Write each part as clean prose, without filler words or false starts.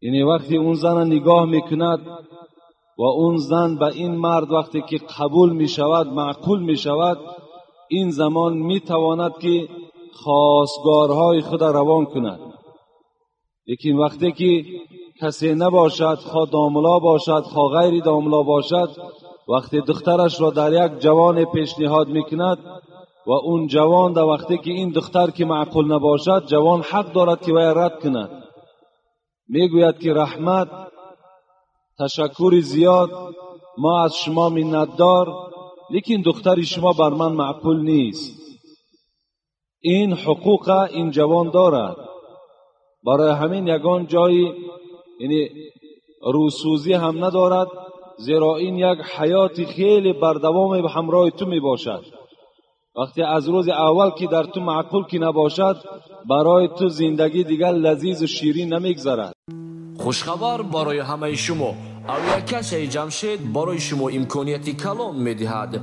یعنی وقتی اون زن نگاه میکند و اون زن به این مرد وقتی که قبول میشود، معقول میشود، این زمان میتواند که خواستگارهای خود روان کند. لیکن وقتی که کسی نباشد، خواه داملا باشد خواه غیر داملا باشد، وقتی دخترش را در یک جوان پیشنهاد میکند و اون جوان در وقتی که این دختر که معقول نباشد، جوان حق دارد که وی رد کند. میگوید که رحمت، تشکر زیاد، ما از شما منتدار، لیکن دختر شما بر من معقول نیست. این حقوق این جوان دارد. برای همین یگان جایی یعنی روسوزی هم ندارد، زیرا این یک حیات خیلی بردوام به همراه تو می باشد. وقتی از روز اول که در تو معقول که نباشد، برای تو زندگی دیگر لذیذ و شیرین نمیگذرد. خوشخبر برای همه شما، اویاکشای جمشید برای شما امکانیتی کلان میدهد.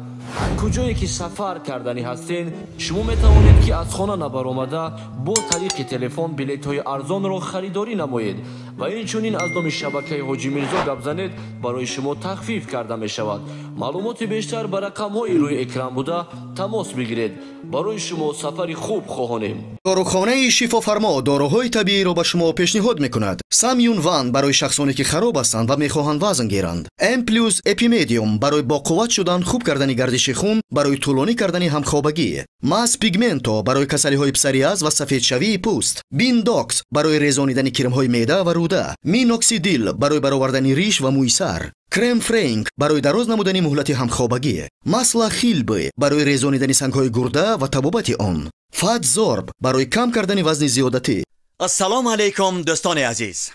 کجایی که سفر کردنی هستین، شما میتوانید که از خانه نبرآمده با طریق تلفن بلیط های ارزان را خریداری نمایید و اینچنین از نام شبکه حاجی میرزا گپ زنید، برای شما تخفیف کرده می شود. معلومات بیشتر بر رقم های روی اکران بوده تماس بگیرید. برای شما سفری خوب خواهانیم. داروخانه شفا فرما داروهای طبیعی را به شما پیشنهاد میکند. سامیون وان برای شخصانی که خراب هستند و میخواهند وزن گیرند. ام پلوس اپیمدیوم برای با قوت شدن، خوب کردن گردش خون، برای طولانی کردن همخوابگی. ماس پیگمنتو برای کسلی های پسریاز و سفید شوی پوست. بین داکس برای ریزانیدن کرم های معده و روده. مینوکسیدیل برای برآوردن ریش و موی سر. کرم فرانک برای دراز نمودن مهلت همخوابگی. ماسلا خیلبی برای ریزانیدن سنگ های گرده و تبابت آن. فات زورب برای کم کردن وزن زیادتی. السلام علیکم دوستان عزیز.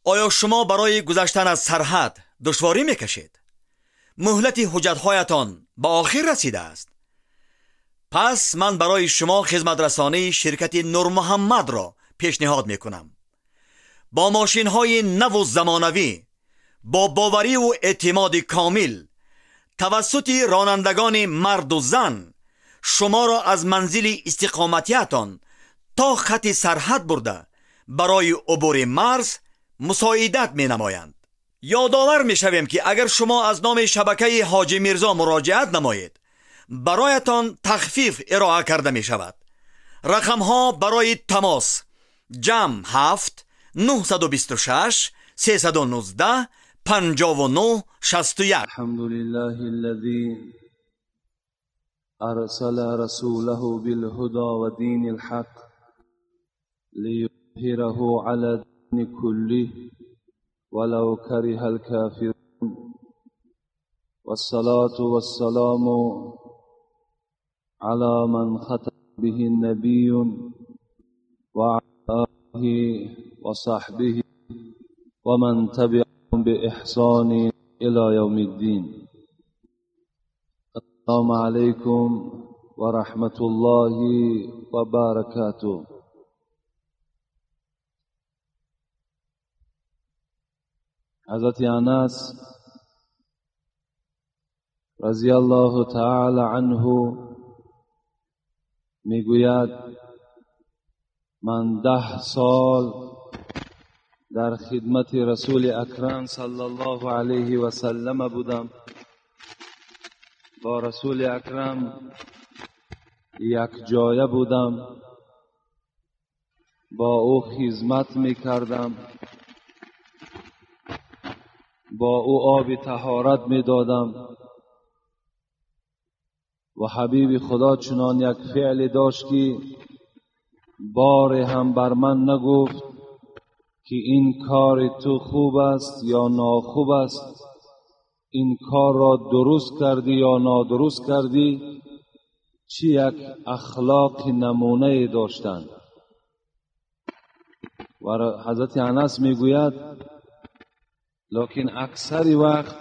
آیا شما برای گذشتن از سرحد دشواری میکشید؟ مهلت حجت‌هایتان به آخر رسیده است. پس من برای شما خدمت رسانی شرکت نور محمد را پیشنهاد میکنم. با ماشین‌های نو و زمانوی، با باوری و اعتماد کامل، توسط رانندگان مرد و زن، شما را از منزل استقامتیتان تا خط سرحد برده برای عبور مرز مساعدت می نمایند. یادآور می شویم که اگر شما از نام شبکه حاجی میرزا مراجعت نمایید، برایتان تخفیف ارائه کرده می شود. رقم ها برای تماس: جمع 7 926 319 59 61. الحمدلله الذي ارسل رسوله بالهدى ودين الحق ليظهره على الدين كله ولو كره الكافرون، والصلاة والسلام على من ختم به النبي وعلى آله وصحبه ومن تبعهم بإحسان إلى يوم الدين. السلام علیکم و رحمت الله و برکاته. حضرت انس رضی الله تعالی عنه میگوید من 10 سال در خدمت رسول اکرم صلی الله علیه و سلم بودم. با رسول اکرم یک جایه بودم، با او خدمت میکردم، با او آب طهارت میدادم و حبیب خدا چنان یک فعل داشت که بار هم بر من نگفت که این کار تو خوب است یا ناخوب است، این کار را درست کردی یا نادرست کردی. چی یک اخلاق نمونه داشتند. و حضرت انس میگوید لکن اکثر وقت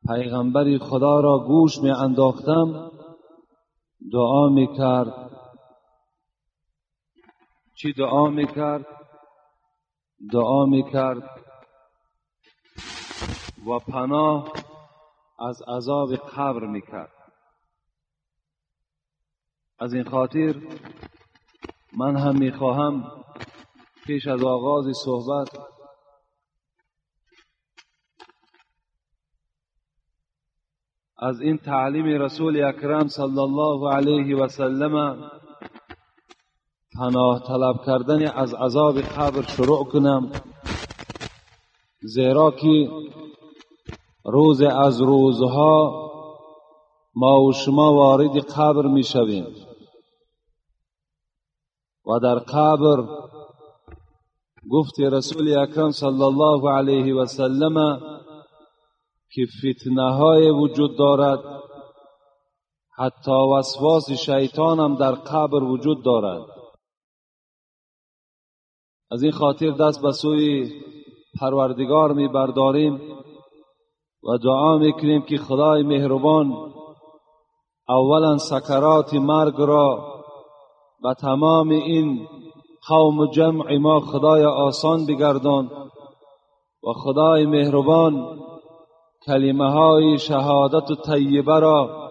پیغمبر خدا را گوش می انداختم، دعا میکرد. چی دعا میکرد؟ دعا میکرد و پناه از عذاب قبر میکرد. از این خاطر من هم میخواهم پیش از آغاز صحبت از این تعلیم رسول اکرم صلی الله علیه و سلم پناه طلب کردن از عذاب قبر شروع کنم، زیرا که روز از روزها ما و شما وارد قبر می شویم و در قبر گفت رسول اکرم صلی الله علیه و سلم که فتنه های وجود دارد، حتی وسواس شیطان هم در قبر وجود دارد. از این خاطر دست به سوی پروردگار می برداریم و دعا میکنیم که خدای مهربان اولا سکرات مرگ را به تمام این قوم جمع ما خدای آسان بگردان و خدای مهربان کلمه های شهادت و طیبه را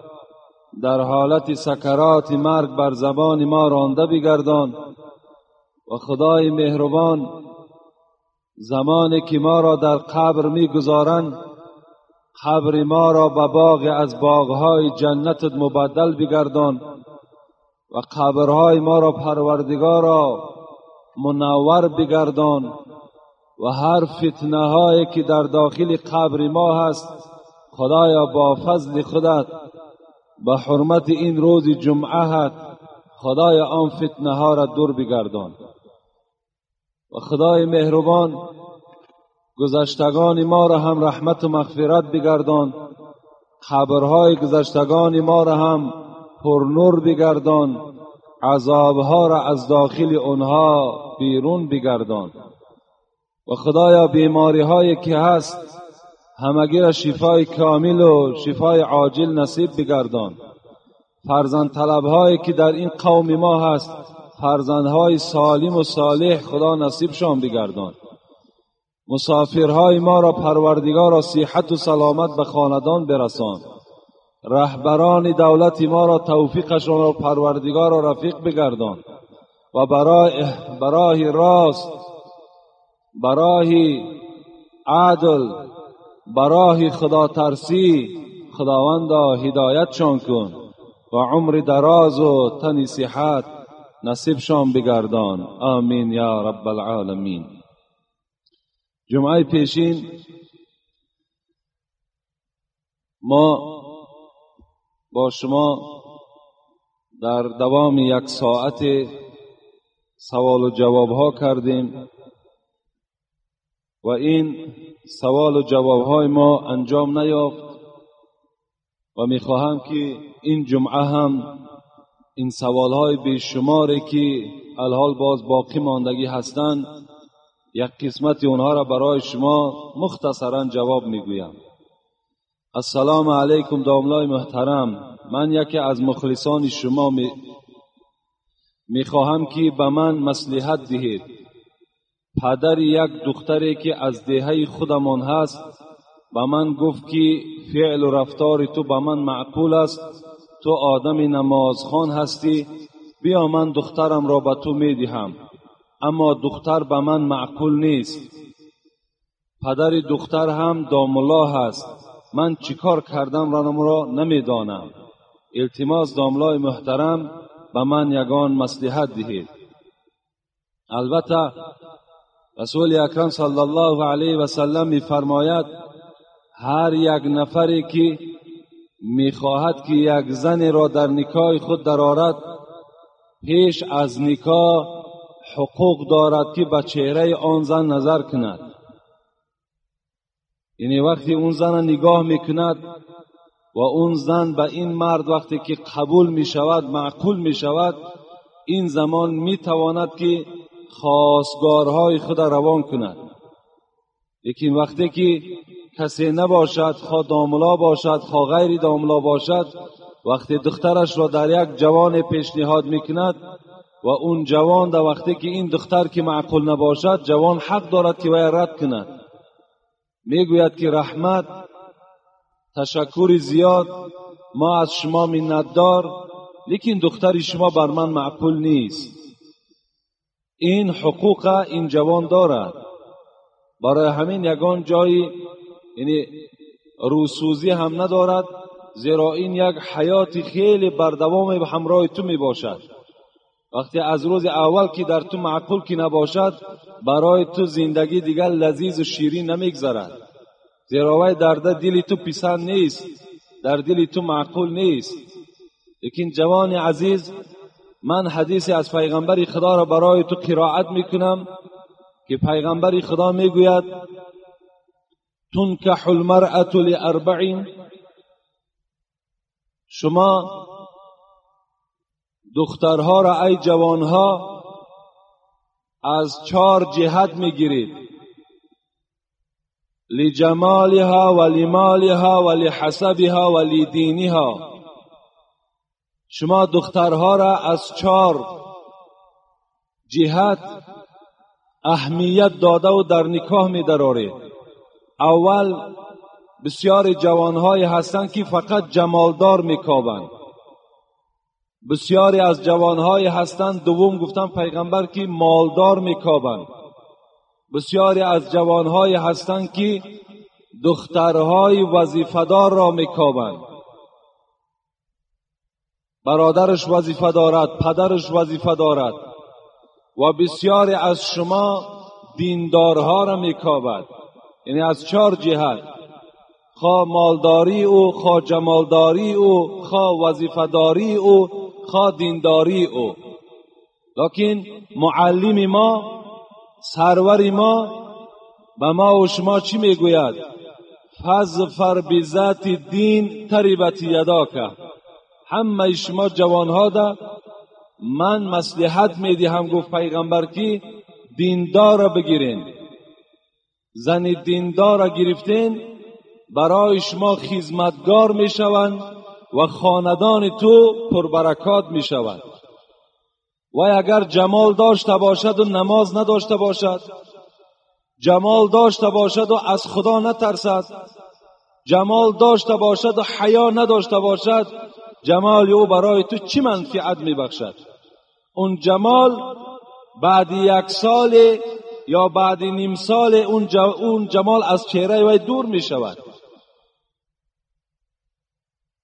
در حالت سکرات مرگ بر زبان ما رانده بگردان و خدای مهربان زمانی که ما را در قبر میگذارند قبر ما را به باغ از باغهای جنتت مبدل بگردان و قبرهای ما را پروردگارا منور بگردان و هر فتنه هایی که در داخل قبر ما هست خدایا با فضل خودت به حرمت این روز جمعه خدایا آن فتنه ها را دور بگردان و خدای مهربان گذشتگان ما را هم رحمت و مغفرت بگردان، قبرهای گذشتگان ما را هم پر نور بگردان، عذابها را از داخل آنها بیرون بگردان و خدایا بیماری هایی که هست همگی را شفای کامل و شفای عاجل نصیب بگردان. فرزند طلب هایی که در این قوم ما هست فرزندهای سالم و صالح خدا نصیبشان بگردان. مسافرهای ما را پروردگار صحت و سلامت به خاندان برسان. رهبران دولت ما را توفیقشان را پروردگار را رفیق بگردان و برای راست، برای عدل، برای خدا ترسی خداوندا هدایتشان کن و عمر دراز و تن صحت نصیبشان بگردان. آمین یا رب العالمین. جمعه پیشین ما با شما در دوام 1 ساعت سوال و جواب ها کردیم و این سوال و جواب های ما انجام نیافت و میخواهم که این جمعه هم این سوال های بیشماری که الحال باز باقی ماندگی هستند یک قسمت اونها را برای شما مختصرا جواب میگویم. السلام علیکم داملای محترم، من یکی از مخلصان شما میخواهم که به من مصلحت دهید. پدر یک دختری که از دهه خودمان هست به من گفت که فعل و رفتار تو به من معقول است، تو آدم نمازخوان هستی، بیا من دخترم را به تو میدهم، اما دختر به من معقول نیست. پدر دختر هم داملا هست، من چیکار کردم را نمیدانم. التماس داملای محترم به من یگان مصلحت دهید. البته رسول اکرم صلی الله علیه و سلم میفرماید هر یک نفری که میخواهد که یک زن را در نکاح خود درآورد پیش از نکاح حقوق دارد که به چهره آن زن نظر کند. یعنی وقتی اون زن نگاه میکند و اون زن به این مرد وقتی که قبول میشود، معقول میشود، این زمان میتواند که خواستگارهای خود روان کند. لیکن وقتی که کسی نباشد، خواه داملا باشد خواه غیر داملا باشد، وقتی دخترش را در یک جوان پیشنهاد میکند و اون جوان در وقتی که این دختر که معقول نباشد، جوان حق دارد که وی رد کند. میگوید که رحمت، تشکر زیاد، ما از شما منتدار، لیکن دختر شما بر من معقول نیست. این حقوق این جوان دارد. برای همین یگان جایی یعنی روسوزی هم ندارد، زیرا این یک حیات خیلی بردوام به همراه تو می باشد. وقتی از روز اول که در تو معقول که نباشد، برای تو زندگی دیگر لذیذ و شیرین نمیگذرد، زیرا وی در دل تو پسند نیست، در دل تو معقول نیست. لیکن جوان عزیز، من حدیثی از پیغمبر خدا را برای تو قرائت میکنم که پیغمبر خدا میگوید تنکح المرأة لأربع، شما دخترها را ای جوانها از 4 جهت میگیرید: لجمالها ولمالها ولحسبها ولدینها. شما دخترها را از 4 جهت اهمیت داده و در نکاح می‌دارید. اول، بسیار جوانهایی هستند که فقط جمالدار میکابند. بسیاری از جوانهایی هستند، دوم گفتم پیغمبر، که مالدار میکابند. بسیاری از جوانهایی هستند که دخترهای وظیفه‌دار را میکابند. برادرش وظیفه دارد، پدرش وظیفه دارد. و بسیاری از شما دیندارها را میکابد. یعنی از 4 جهت، خواه مالداری او، خواه جمالداری او، خواه وظیفه‌داری او، خواه دینداری او. لیکن معلم ما، سرور ما به ما و شما چی میگوید؟ فاظفر بذات دین تربت یداک. همه شما جوانها ده من مصلحت میدهم، گفت پیغمبر، که دیندار را بگیرین. زن دیندار را گرفتین برای شما خدمتگار میشوند و خاندان تو پربرکات میشوند. و اگر جمال داشته باشد و نماز نداشته باشد، جمال داشته باشد و از خدا نترسد، جمال داشته باشد و حیا نداشته باشد، جمال او برای تو چی منفعت میبخشد؟ اون جمال بعد 1 سال یا بعد نیم سال اون جمال از چهره وی دور می شود.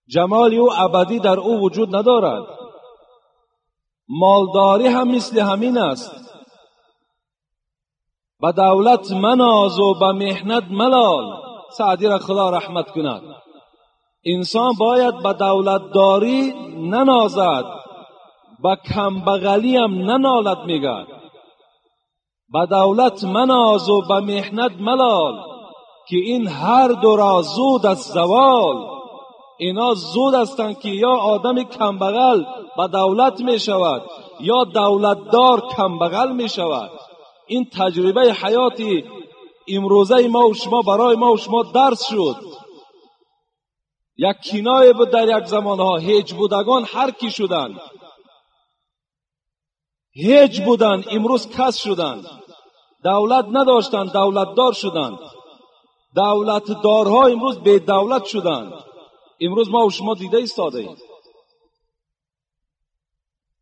جمال او ابدی در او وجود ندارد. مالداری هم مثل همین است. به دولت مناز و به محنت ملال. سعدی را خدا رحمت کند. انسان باید به دولتداری ننازد، به کمبغلی هم ننالد. میگه به دولت مناز و به محنت ملال، که این هر دو را زود از زوال. اینا زود هستند که یا آدم کمبغل به دولت می شود یا دولتدار کمبغل می شود. این تجربه حیاتی امروزه ما و شما برای ما و شما درس شد. یک کنایه بود در یک زمانها. هیچ بودگان هر کی شدند، هیچ بودند، امروز کس شدند. دولت نداشتند، دولتدار شدند. دولتدارها امروز بی دولت شدند. امروز ما و شما دیده ایستاده ایم.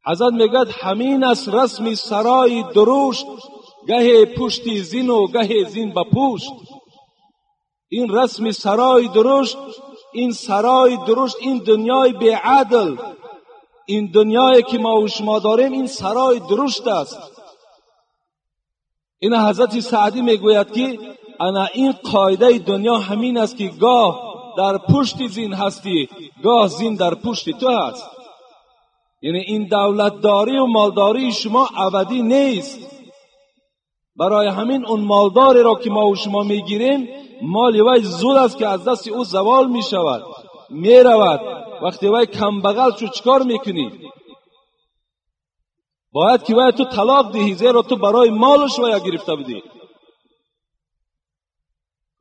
حضرت میگد همین است رسم سرای درشت، گه پشت زین و گه زین به پشت. این رسم سرای درشت، این سرای درشت، این دنیای بی عدل، این دنیایی که ما و شما داریم، این سرای درشت است. این حضرت سعدی میگوید که انا این قاعده دنیا همین است که گاه در پشت زین هستی، گاه زین در پشت تو هست. یعنی این دولتداری و مالداری شما ابدی نیست. برای همین اون مالداری را که ما و شما میگیریم، مال وی زود است که از دست او زوال میشود، میرود. وقتی وی کمبغل شد چیکار میکنی؟ باید که وی تو طلاق دهی، زیرا تو برای مالش وی گرفته بودی.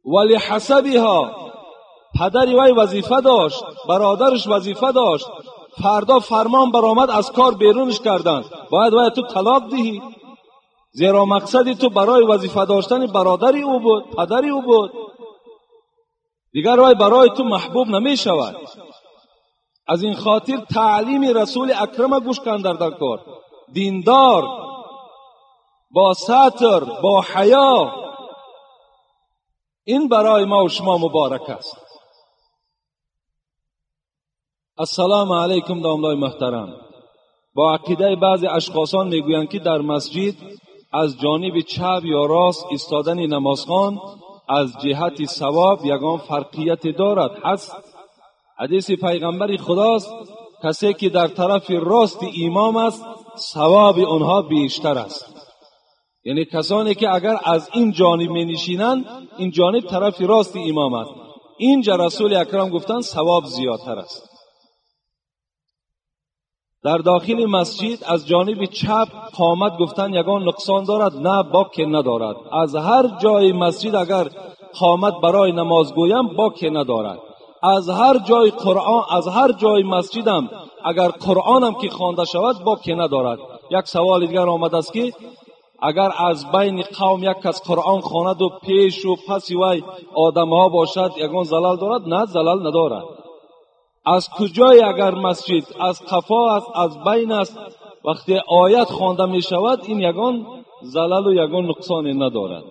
ولی حسبها، پدری وی وظیفه داشت، برادرش وظیفه داشت، فردا فرمان برآمد از کار بیرونش کردند، باید وی تو طلاق دهی، زیرا مقصدی تو برای وظیفه داشتن برادری او بود، پدری او بود. دیگر وی برای تو محبوب نمی شود. از این خاطر تعلیم رسول اکرم گوش کن در کار. دیندار با ستر، با حیا، این برای ما و شما مبارک است. السلام علیکم داملای محترم. با عقیده بعضی اشخاصان میگویند که در مسجد از جانب چپ یا راست ایستادن نمازخوان از جهت ثواب یگان فرقیت دارد. حدیث پیغمبر خداست کسی که در طرف راست امام است ثواب آنها بیشتر است. یعنی کسانی که اگر از این جانب می نشینند این جانب طرف راست امام است. اینجا رسول اکرم گفتند ثواب زیادتر است. در داخل مسجد از جانب چپ قامت گفتن یگان نقصان دارد؟ نه، باک ندارد. از هر جای مسجد اگر قامت برای نماز گویم باک ندارد. از هر جای قرآن، از هر جای مسجدم اگر قرآنم که خوانده شود باک ندارد. یک سوال دیگر آمده است که اگر از بین قوم یک کس قرآن خواند و پیش و پس وی آدمها باشد یگان زلال دارد؟ نه، زلال ندارد. از کجای اگر مسجد از قفا است، از بین است، وقتی آیت خوانده می شود این یگان زلال و یگان نقصان ندارد.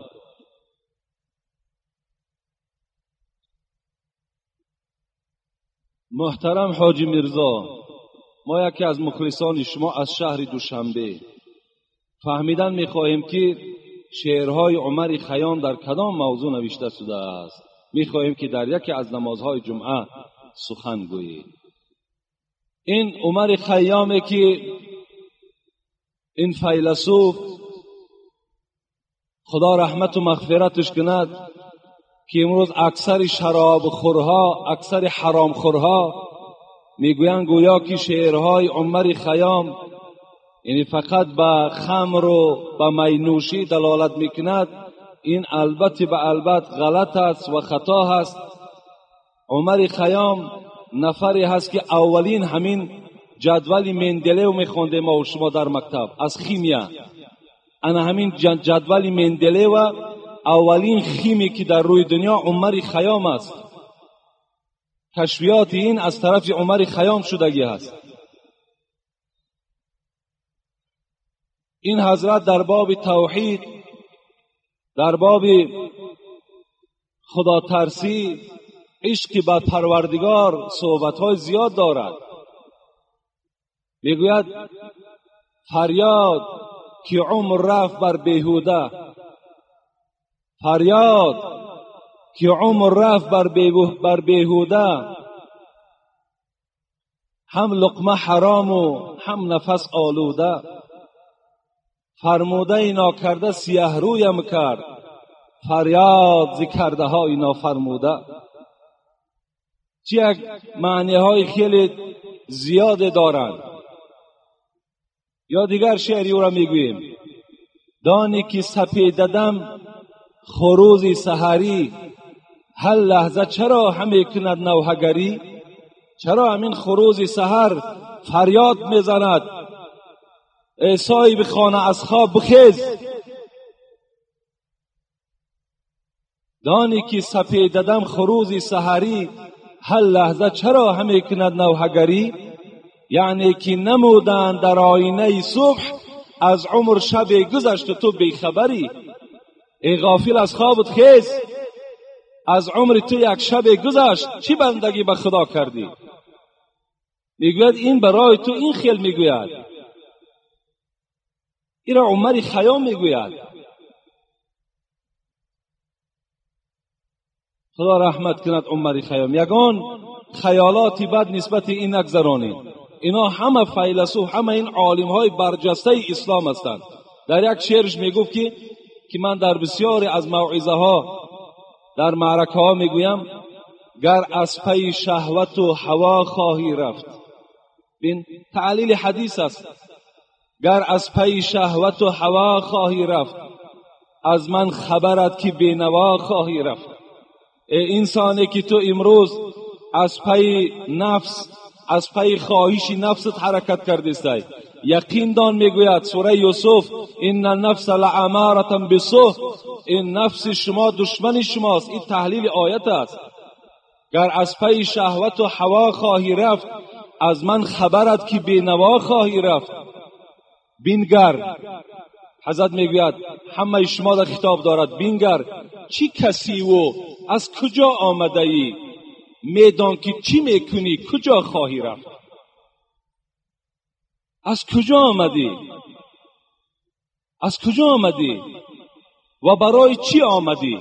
محترم حاجی میرزا، ما یکی از مخلصان شما از شهر دوشنبه فهمیدن می خواهیم که شعرهای عمر خیام در کدام موضوع نوشته شده است. می خواهیم که در یکی از نمازهای جمعه سخن گویید. این عمر خیامه که این فیلسوف خدا رحمت و مغفرتش کند که امروز اکثر شراب خورها، اکثر حرام خورها میگویند گویا که شعرهای عمر خیام یعنی فقط به خمر و به مینوشی دلالت میکند. این البته به البته غلط است و خطا است. عمر خیام نفری هست که اولین همین جدول مندلیو میخونده ما و شما در مکتب از خیمیا. انا همین جدول مندلیو اولین خیمی که در روی دنیا عمر خیام است. کشفیات این از طرف عمر خیام شدگی است. این حضرت در باب توحید، در باب خدا ترسی، عشق به پروردگار صحبت‌های زیاد دارد. میگوید فریاد که عمر رفت بر بیهوده، فریاد که عمر رفت بر بیهوده، هم لقمه حرام و هم نفس آلوده، فرموده اینا کرده سیاه رویم کرد، فریاد ز کرده های نافرموده. چه یک معنی های خیلی زیاد دارند. یا دیگر شعری او را میگوییم دانی که سپیددم خروزی سحری، هر لحظه چرا همی کند نوحگری؟ چرا همین خروزی سحر فریاد میزند ای صاحب خانه از خواب بخیز؟ دانی که سپیددم خروزی سحری، هر لحظه چرا همی کند نوحگری؟ یعنی که نمودن در آینه صبح از عمر شب گذشت تو بیخبری. ای غافل از خوابت خیز، از عمر تو یک شب گذشت، چی بندگی به خدا کردی؟ میگوید این برای تو این خیل میگوید. این را عمر خیام میگوید. خدا رحمت کند عمر خیام. یگان خیالاتی بد نسبت این نگذرانی. اینا همه فیلسوف، همه این عالم های برجسته اسلام هستند. در یک شعرش میگفت که من در بسیاری از موعظه ها در معرکه ها میگویم گر از پی شهوت و هوا خواهی رفت. بین تعلیل حدیث است. گر از پی شهوت و هوا خواهی رفت، از من خبرت که بینوا خواهی رفت. ای انسانی که تو امروز از پی نفس، از پی خواهش نفست حرکت کردی، یقین دان میگوید سوره یوسف این النفس لعمارة بالسوء، این نفس شما دشمن شماست. این تحلیل آیت است. گر از پی شهوت و هوا خواهی رفت، از من خبرت که بینوا خواهی رفت. بینگر حضرت میگوید همه شما را خطاب دارد بینگر چی کسی و از کجا آمده ای، میدان که چی میکنی، کجا خواهی رفت. از کجا آمدی؟ از کجا آمدی و برای چی آمدی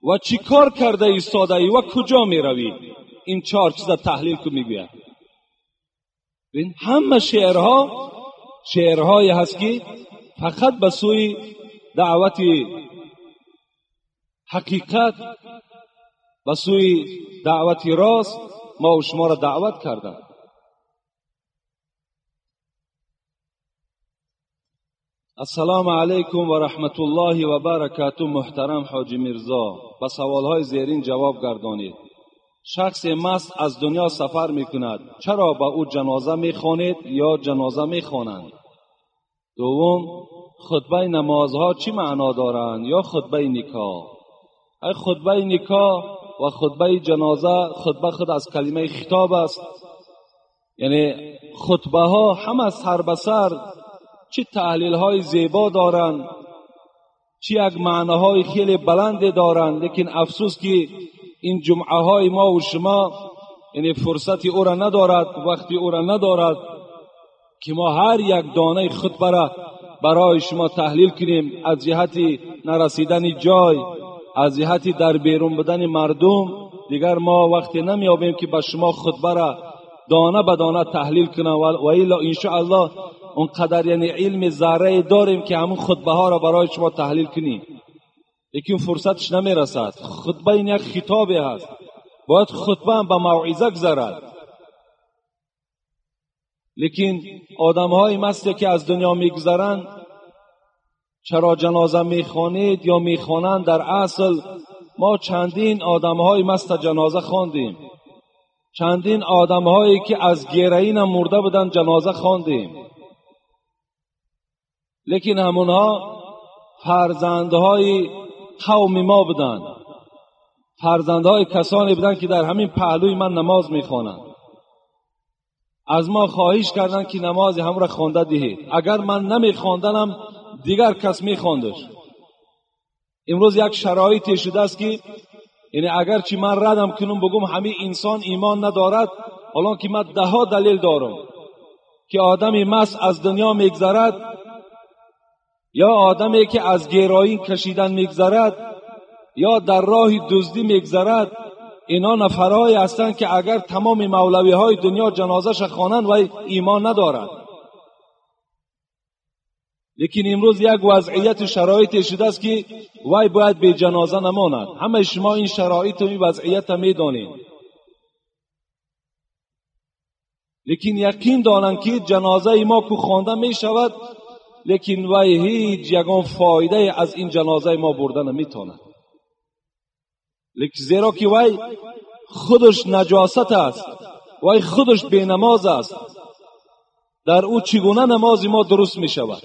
و چی کار کرده ایستاده ای و کجا می روی؟ این 4 چیز تحلیل که میگوید. این همه شعرهایی هست که فقط به سوی دعوت حقیقت، به سوی دعوت راست ما و شما را دعوت کردند. السلام علیکم و رحمت الله و برکاته. محترم حاجی میرزا، به سوالهای زیرین جواب گردانید. شخص مست از دنیا سفر میکند، چرا به او جنازه میخوانید یا جنازه میخوانند؟ دوم، خطبه نمازها چی معنا دارند یا خطبه نکاح؟ خطبه نکاح و خطبه جنازه خطبه خود از کلمه خطاب است، یعنی خطبه ها همه سر به سر چه تحلیل های زیبا دارند، چه یک معناهای خیلی بلند دارند، لیکن افسوس که این جمعه های ما و شما یعنی فرصت او را ندارد، وقتی او را ندارد که ما هر یک دانه خطبه را برای شما تحلیل کنیم، از جهت نرسیدن جای، از جهت در بیرون بدن مردم. دیگر ما وقتی نمیابیم که به شما خطبه را دانه به دانه تحلیل کنیم و الا انشاءالله اونقدر یعنی علم ذره داریم که همون خطبه ها را برای شما تحلیل کنیم، لیکن فرصتش نمیرسد. خطبه این یک خطابی هست، باید خطبه هم به موعظه گذرد. لیکن آدم های مستی که از دنیا میگذرند، چرا جنازه میخوانید یا میخوانند؟ در اصل ما چندین آدم های مست جنازه خواندیم، چندین آدم هایی که از گیرین مرده بودن جنازه خواندیم، لیکن همونها فرزندهای قوم ما بودند، فرزندهای کسانی بودند که در همین پهلوی من نماز میخوانند. از ما خواهش کردند که نماز هم را خوانده دهید. اگر من نمیخواندنم دیگر کس میخواندش. امروز یک شرایطی شده است که یعنی اگر چی من ردم کنم بگم همین انسان ایمان ندارد، حالا که من 10 دلیل دارم که آدمی مست از دنیا میگذرد یا آدمی که از گیرایی کشیدن میگذرد یا در راه دزدی میگذرد، اینا نفرهایی هستند که اگر تمام مولوی های دنیا جنازش خوانند و ایمان ندارد. لیکن امروز یک وضعیت شرایطی شده است که وای باید به جنازه نماند. همه شما این شرایط و این وضعیت میدانید، لیکن یقین دارند که جنازه ما که خوانده می شود، لیکن وای هیچ یگان فایده از این جنازه ما برده نمیتواند. لیکن زیرا که وای خودش نجاست است، وای خودش بی نماز است، در او چگونه نماز ما درست می شود؟